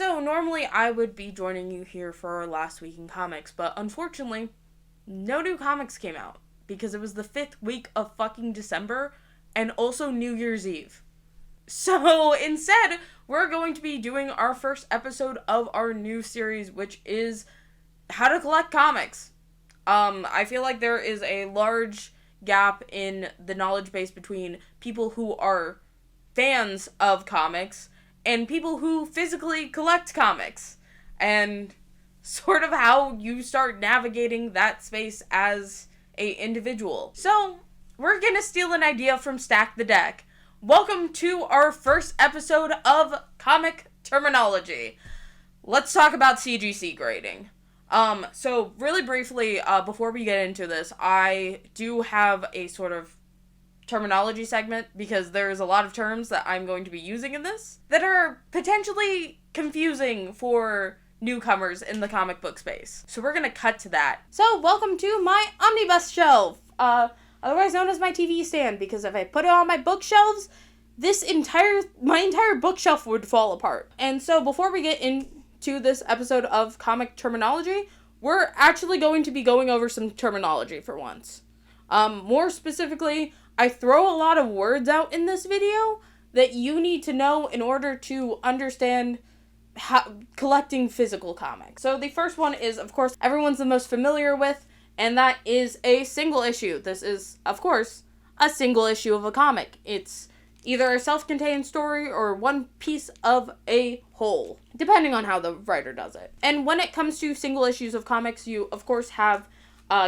So, normally I would be joining you here for our last week in comics, but unfortunately, no new comics came out because it was the 5th week of fucking December and also New Year's Eve. So, instead, we're going to be doing our first episode of our new series, which is How to Collect Comics. I feel like there is a large gap in the knowledge base between people who are fans of comics and people who physically collect comics, and sort of how you start navigating that space as a individual. So, we're gonna steal an idea from Stack the Deck. Welcome to our first episode of Comic Terminology. Let's talk about CGC grading. So really briefly, before we get into this, I do have a sort of terminology segment because there's a lot of terms that I'm going to be using in this that are potentially confusing for newcomers in the comic book space. So we're gonna cut to that. So welcome to my omnibus shelf, otherwise known as my TV stand, because if I put it on my bookshelves, my entire bookshelf would fall apart. And so before we get into this episode of Comic Terminology, we're actually going to be going over some terminology for once. More specifically, I throw a lot of words out in this video that you need to know in order to understand how collecting physical comics. So the first one is, of course, everyone's the most familiar with, and that is a single issue. This is, of course, a single issue of a comic. It's either a self-contained story or one piece of a whole, depending on how the writer does it. And when it comes to single issues of comics, you, of course, have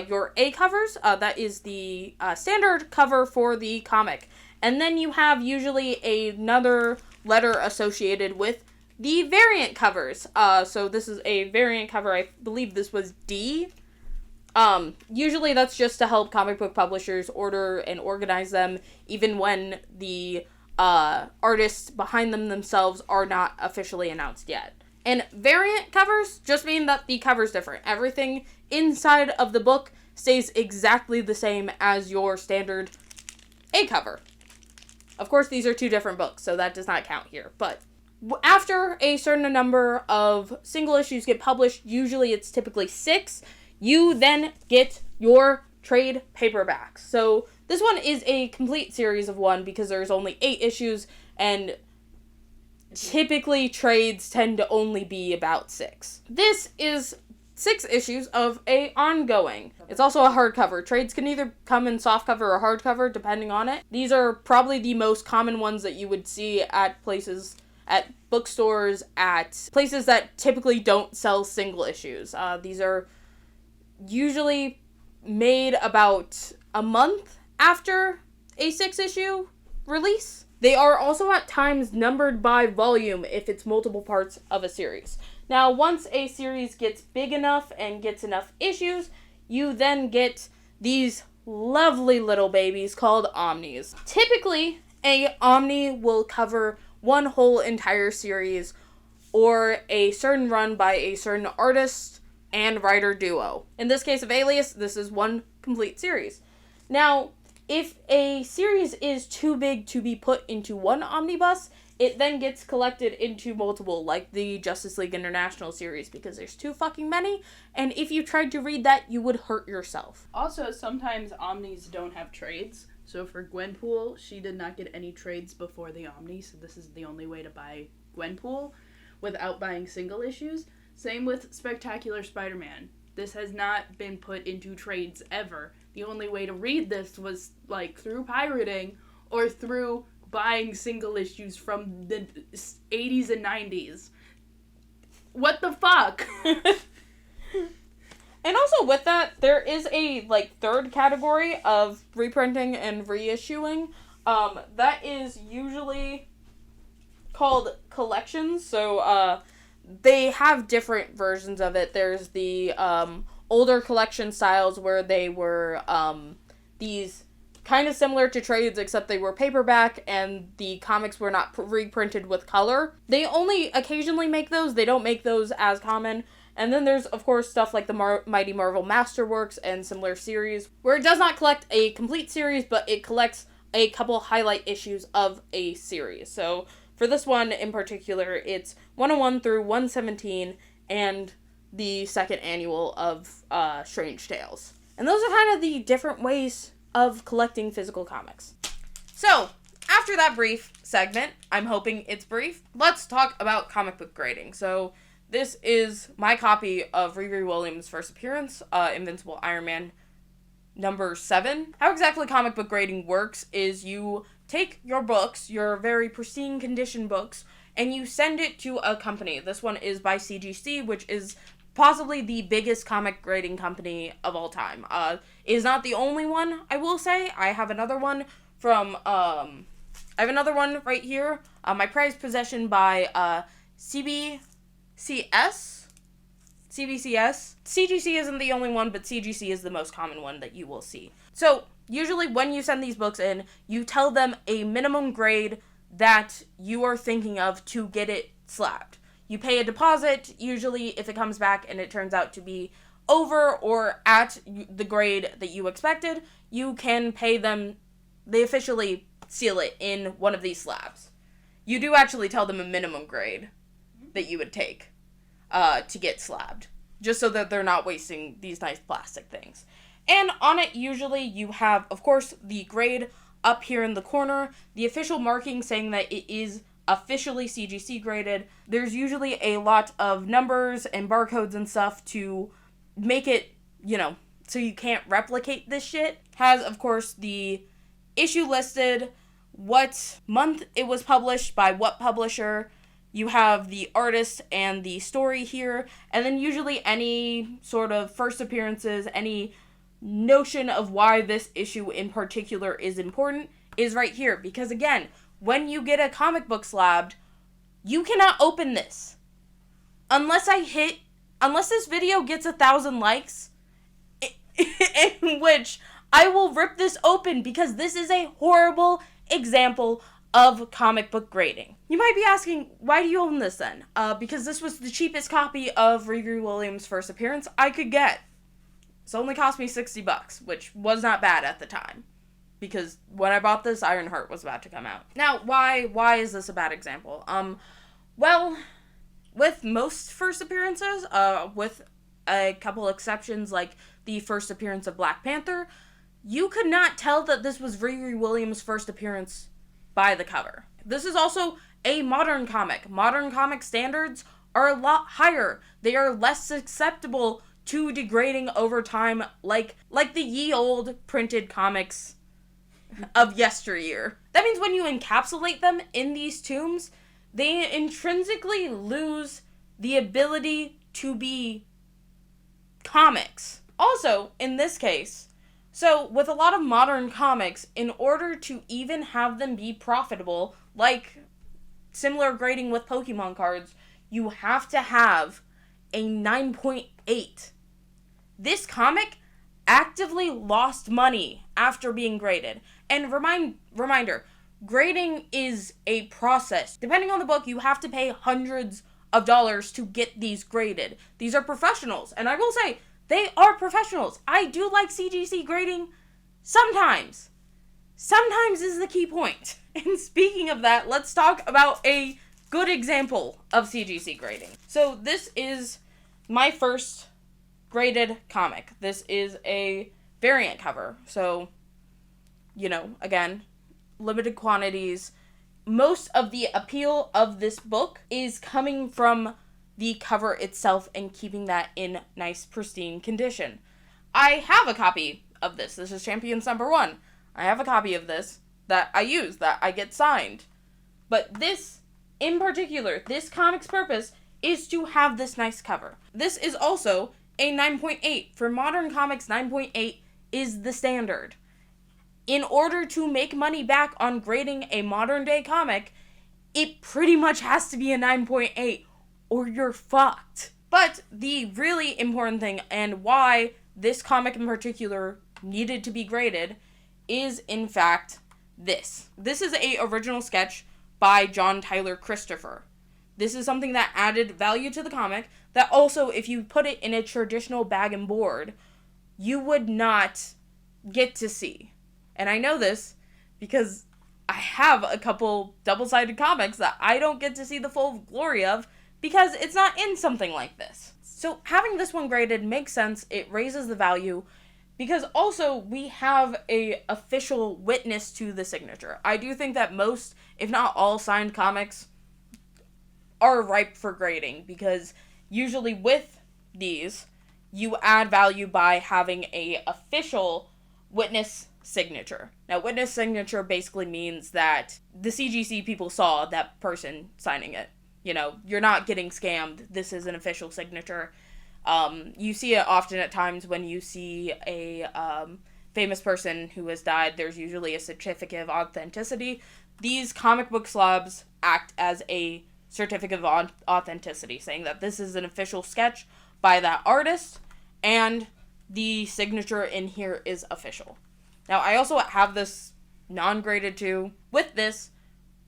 your A covers. That is the standard cover for the comic. And then you have usually another letter associated with the variant covers. So this is a variant cover. I believe this was D. Usually that's just to help comic book publishers order and organize them, even when the artists behind them themselves are not officially announced yet. And variant covers just mean that the cover's different. Everything inside of the book stays exactly the same as your standard A cover. Of course, these are two different books, so that does not count here. But after a certain number of single issues get published, usually it's typically 6, you then get your trade paperbacks. So this one is a complete series of 1 because there's only 8 issues, and typically trades tend to only be about 6. This is 6 issues of a ongoing. It's also a hardcover. Trades can either come in softcover or hardcover, depending on it. These are probably the most common ones that you would see at places, at bookstores, at places that typically don't sell single issues. These are usually made about a month after a 6-issue release. They are also at times numbered by volume if it's multiple parts of a series. Now, once a series gets big enough and gets enough issues, you then get these lovely little babies called omnis. Typically, a omni will cover one whole entire series or a certain run by a certain artist and writer duo. In this case of Alias, this is one complete series. Now, if a series is too big to be put into one omnibus, it then gets collected into multiple, like the Justice League International series, because there's too fucking many, and if you tried to read that, you would hurt yourself. Also, sometimes omnis don't have trades. So for Gwenpool, she did not get any trades before the omni, so this is the only way to buy Gwenpool without buying single issues. Same with Spectacular Spider-Man. This has not been put into trades ever. The only way to read this was, like, through pirating or through buying single issues from the 80s and 90s. What the fuck? And also with that, there is a, third category of reprinting and reissuing. That is usually called collections. So, they have different versions of it. There's the older collection styles where they were these kind of similar to trades, except they were paperback and the comics were not reprinted with color. They only occasionally make those. They don't make those as common. And then there's, of course, stuff like the Mighty Marvel Masterworks and similar series, where it does not collect a complete series, but it collects a couple highlight issues of a series. So, For this one in particular, it's 101 through 117 and the second annual of Strange Tales. And those are kind of the different ways of collecting physical comics. So, after that brief segment, I'm hoping it's brief, let's talk about comic book grading. So, this is my copy of Riri Williams' first appearance, Invincible Iron Man number 7. How exactly comic book grading works is you take your books, your very pristine condition books, and you send it to a company. This one is by CGC, which is possibly the biggest comic grading company of all time. It is not the only one, I will say. I have another one from, right here. My prized possession by, CBCS. CGC isn't the only one, but CGC is the most common one that you will see. So, usually when you send these books in, you tell them a minimum grade that you are thinking of to get it slabbed. You pay a deposit, usually if it comes back and it turns out to be over or at the grade that you expected, you can pay them, they officially seal it in one of these slabs. You do actually tell them a minimum grade that you would take to get slabbed, just so that they're not wasting these nice plastic things. And on it, usually you have, of course, the grade up here in the corner, the official marking saying that it is officially CGC graded. There's usually a lot of numbers and barcodes and stuff to make it, so you can't replicate this shit. Has, of course, the issue listed, what month it was published, by what publisher. You have the artist and the story here, and then usually any sort of first appearances, any notion of why this issue in particular is important is right here. Because again, when you get a comic book slabbed, you cannot open this. Unless this video gets 1,000 likes, in which I will rip this open because this is a horrible example of comic book grading. You might be asking, why do you own this then? Because this was the cheapest copy of Riri Williams' first appearance I could get. It's only cost me $60, which was not bad at the time. Because when I bought this, Ironheart was about to come out. Now, why is this a bad example? Well, with most first appearances, with a couple exceptions like the first appearance of Black Panther, you could not tell that this was Riri Williams' first appearance by the cover. This is also a modern comic. Modern comic standards are a lot higher. They are less susceptible to degrading over time, like the ye old printed comics of yesteryear. That means when you encapsulate them in these tombs, they intrinsically lose the ability to be comics. Also, in this case, so with a lot of modern comics, in order to even have them be profitable, like similar grading with Pokemon cards, you have to have a 9.8. This comic actively lost money after being graded. And reminder, grading is a process. Depending on the book, you have to pay hundreds of dollars to get these graded. These are professionals, and I will say, they are professionals. I do like CGC grading sometimes. Sometimes is the key point. And speaking of that, let's talk about a good example of CGC grading. So this is my first graded comic. This is a variant cover. So, again, limited quantities. Most of the appeal of this book is coming from the cover itself and keeping that in nice, pristine condition. I have a copy of this. This is Champions number 1. I have a copy of this that I use, that I get signed. But this, in particular, this comic's purpose is to have this nice cover. This is also a 9.8. For modern comics, 9.8 is the standard. In order to make money back on grading a modern day comic, it pretty much has to be a 9.8. Or you're fucked. But the really important thing, and why this comic in particular needed to be graded, is in fact this. This is a original sketch by John Tyler Christopher. This is something that added value to the comic, that also, if you put it in a traditional bag and board, you would not get to see. And I know this because I have a couple double-sided comics that I don't get to see the full glory of because it's not in something like this. So having this one graded makes sense. It raises the value because also we have a official witness to the signature. I do think that most, if not all, signed comics are ripe for grading because usually with these, you add value by having a official witness signature. Now, witness signature basically means that the CGC people saw that person signing it. You know, you're not getting scammed. This is an official signature. You see it often at times when you see a famous person who has died. There's usually a certificate of authenticity. These comic book slabs act as a certificate of authenticity, saying that this is an official sketch by that artist, and the signature in here is official. Now, I also have this non-graded too. With this,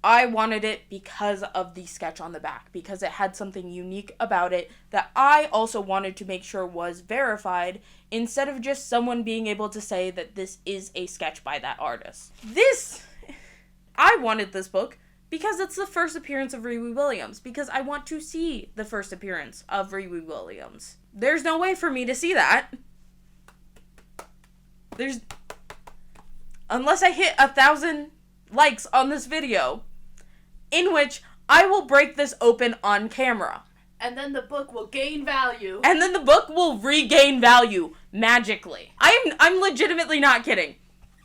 I wanted it because of the sketch on the back, because it had something unique about it that I also wanted to make sure was verified, instead of just someone being able to say that this is a sketch by that artist. I wanted this book because it's the first appearance of Riri Williams, because I want to see the first appearance of Riri Williams. There's no way for me to see that. Unless I hit 1,000 likes on this video, in which I will break this open on camera. And then the book will gain value. And then the book will regain value magically. I'm legitimately not kidding.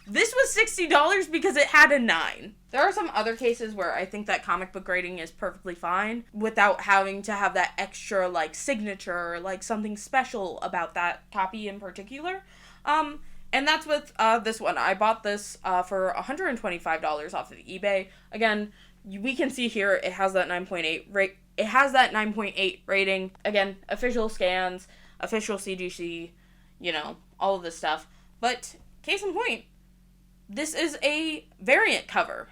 This was $60 because it had a 9. There are some other cases where I think that comic book grading is perfectly fine without having to have that extra, like, signature or, like, something special about that copy in particular. And that's with this one. I bought this for $125 off of eBay. Again, we can see here it has that 9.8 rate. It has that 9.8 rating. Again, official scans, official CGC, you know, all of this stuff. But case in point, this is a variant cover.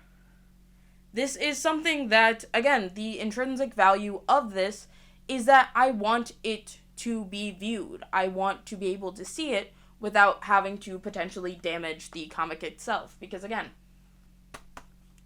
This is something that, again, the intrinsic value of this is that I want it to be viewed. I want to be able to see it without having to potentially damage the comic itself. Because, again,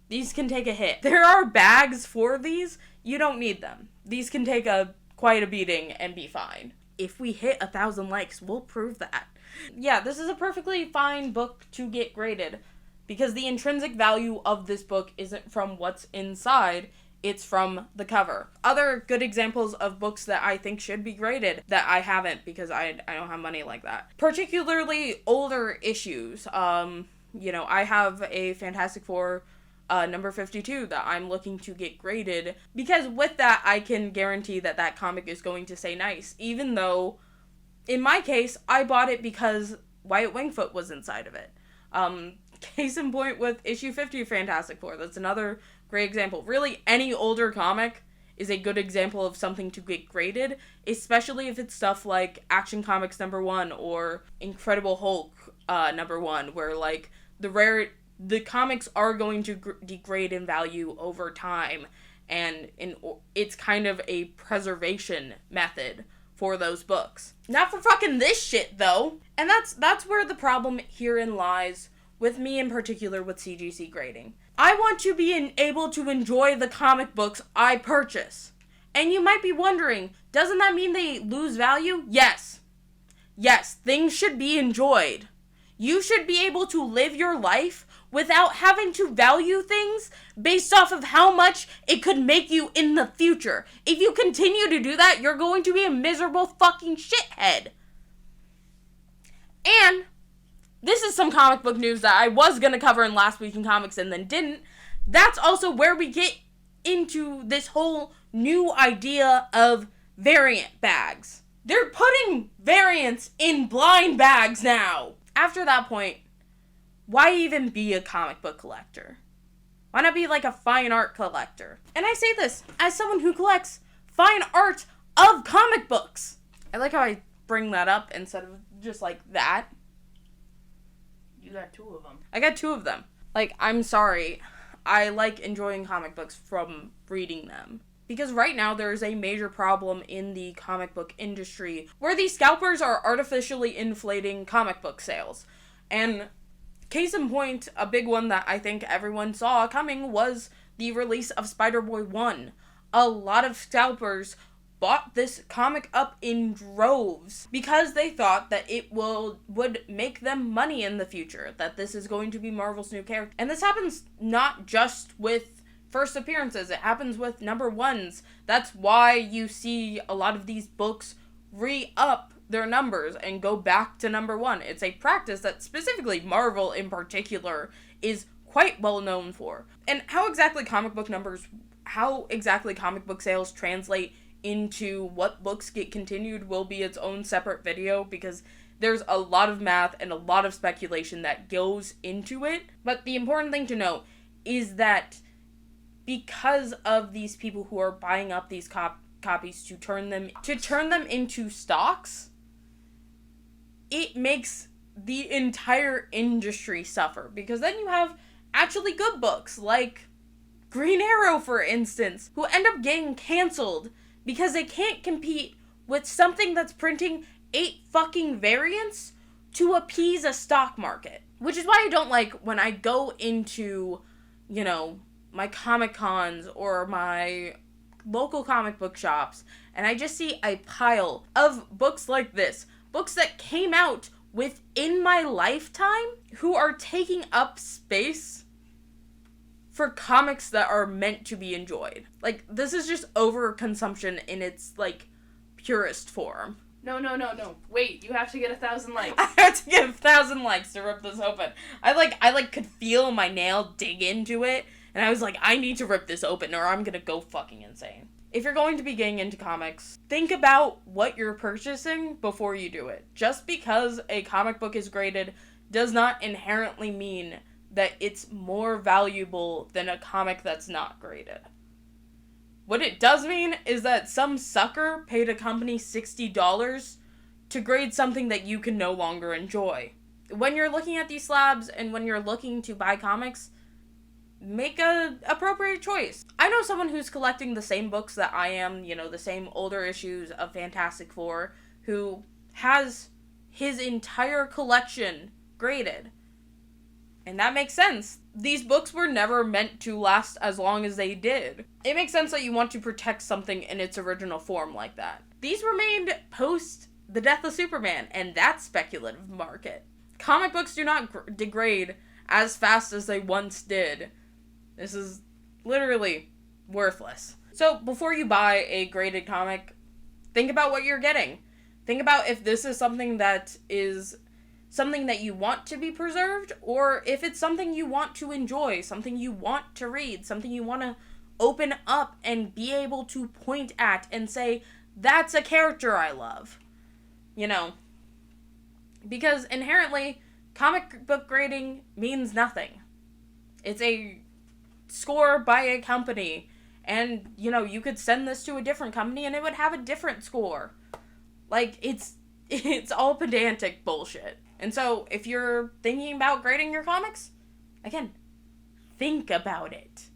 these can take a hit. There are bags for these. You don't need them. These can take quite a beating and be fine. If we hit 1,000 likes, we'll prove that. Yeah, this is a perfectly fine book to get graded, because the intrinsic value of this book isn't from what's inside, it's from the cover. Other good examples of books that I think should be graded that I haven't because I don't have money like that. Particularly older issues. You know, I have a Fantastic Four number 52 that I'm looking to get graded, because with that I can guarantee that that comic is going to say nice, even though in my case I bought it because Wyatt Wingfoot was inside of it. Case in point with issue 50 of Fantastic Four. That's another great example. Really, any older comic is a good example of something to get graded, especially if it's stuff like Action Comics number 1 or Incredible Hulk number 1, where like the comics are going to degrade in value over time, and it's kind of a preservation method for those books. Not for fucking this shit though. And that's where the problem herein lies with me in particular with CGC grading. I want to be able to enjoy the comic books I purchase. And you might be wondering, doesn't that mean they lose value? Yes. Yes, things should be enjoyed. You should be able to live your life without having to value things based off of how much it could make you in the future. If you continue to do that, you're going to be a miserable fucking shithead. And this is some comic book news that I was going to cover in Last Week in Comics and then didn't. That's also where we get into this whole new idea of variant bags. They're putting variants in blind bags now. After that point, why even be a comic book collector? Why not be like a fine art collector? And I say this as someone who collects fine art of comic books. I like how I bring that up instead of just like that. You got 2 of them. I got 2 of them. Like, I'm sorry. I like enjoying comic books from reading them. Because right now there is a major problem in the comic book industry where these scalpers are artificially inflating comic book sales. And Case in point, a big one that I think everyone saw coming was the release of Spider-Boy 1. A lot of scalpers bought this comic up in droves because they thought that it would make them money in the future, that this is going to be Marvel's new character. And this happens not just with first appearances, it happens with number ones. That's why you see a lot of these books re-up their numbers and go back to number one. It's a practice that specifically Marvel in particular is quite well known for. And how exactly comic book sales translate into what books get continued will be its own separate video, because there's a lot of math and a lot of speculation that goes into it. But the important thing to know is that because of these people who are buying up these copies to turn them into stocks, it makes the entire industry suffer, because then you have actually good books like Green Arrow, for instance, who end up getting canceled because they can't compete with something that's printing 8 fucking variants to appease a stock market. Which is why I don't like when I go into, my Comic Cons or my local comic book shops and I just see a pile of books like this. Books that came out within my lifetime who are taking up space for comics that are meant to be enjoyed. Like, this is just overconsumption in its, purest form. No. Wait, you have to get 1,000 likes. I have to get 1,000 likes to rip this open. I could feel my nail dig into it, and I was like, I need to rip this open or I'm gonna go fucking insane. If you're going to be getting into comics, think about what you're purchasing before you do it. Just because a comic book is graded does not inherently mean that it's more valuable than a comic that's not graded. What it does mean is that some sucker paid a company $60 to grade something that you can no longer enjoy. When you're looking at these slabs and when you're looking to buy comics, make a appropriate choice. I know someone who's collecting the same books that I am, the same older issues of Fantastic Four, who has his entire collection graded. And that makes sense. These books were never meant to last as long as they did. It makes sense that you want to protect something in its original form like that. These were made post the death of Superman, and that's speculative market. Comic books do not degrade as fast as they once did. This is literally worthless. So before you buy a graded comic, think about what you're getting. Think about if this is something that you want to be preserved, or if it's something you want to enjoy, something you want to read, something you want to open up and be able to point at and say, that's a character I love. Because inherently, comic book grading means nothing. It's a score by a company, and you could send this to a different company and it would have a different score. It's all pedantic bullshit. And so if you're thinking about grading your comics, again, think about it.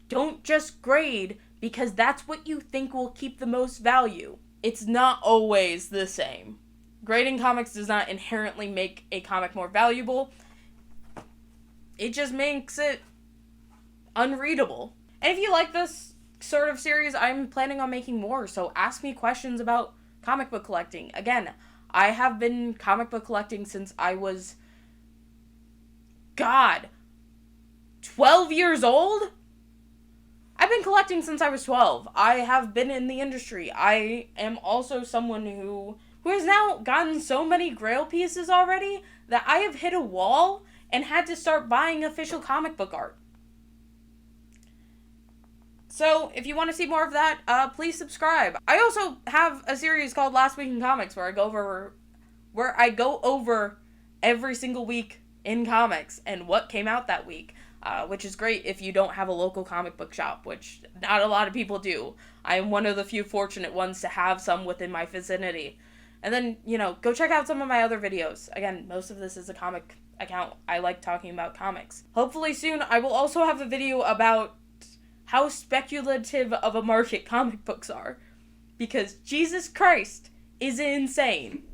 Don't just grade because that's what you think will keep the most value. It's not always the same. Grading comics does not inherently make a comic more valuable. It just makes it unreadable. And if you like this sort of series, I'm planning on making more, so ask me questions about comic book collecting. Again, I have been comic book collecting since I was 12 years old? I've been collecting since I was 12. I have been in the industry. I am also someone who has now gotten so many Grail pieces already that I have hit a wall and had to start buying official comic book art. So, if you want to see more of that, please subscribe. I also have a series called Last Week in Comics where I go over every single week in comics and what came out that week, which is great if you don't have a local comic book shop, which not a lot of people do. I am one of the few fortunate ones to have some within my vicinity. And then, go check out some of my other videos. Again, most of this is a comic account. I like talking about comics. Hopefully soon I will also have a video about how speculative of a market comic books are. Because Jesus Christ is insane.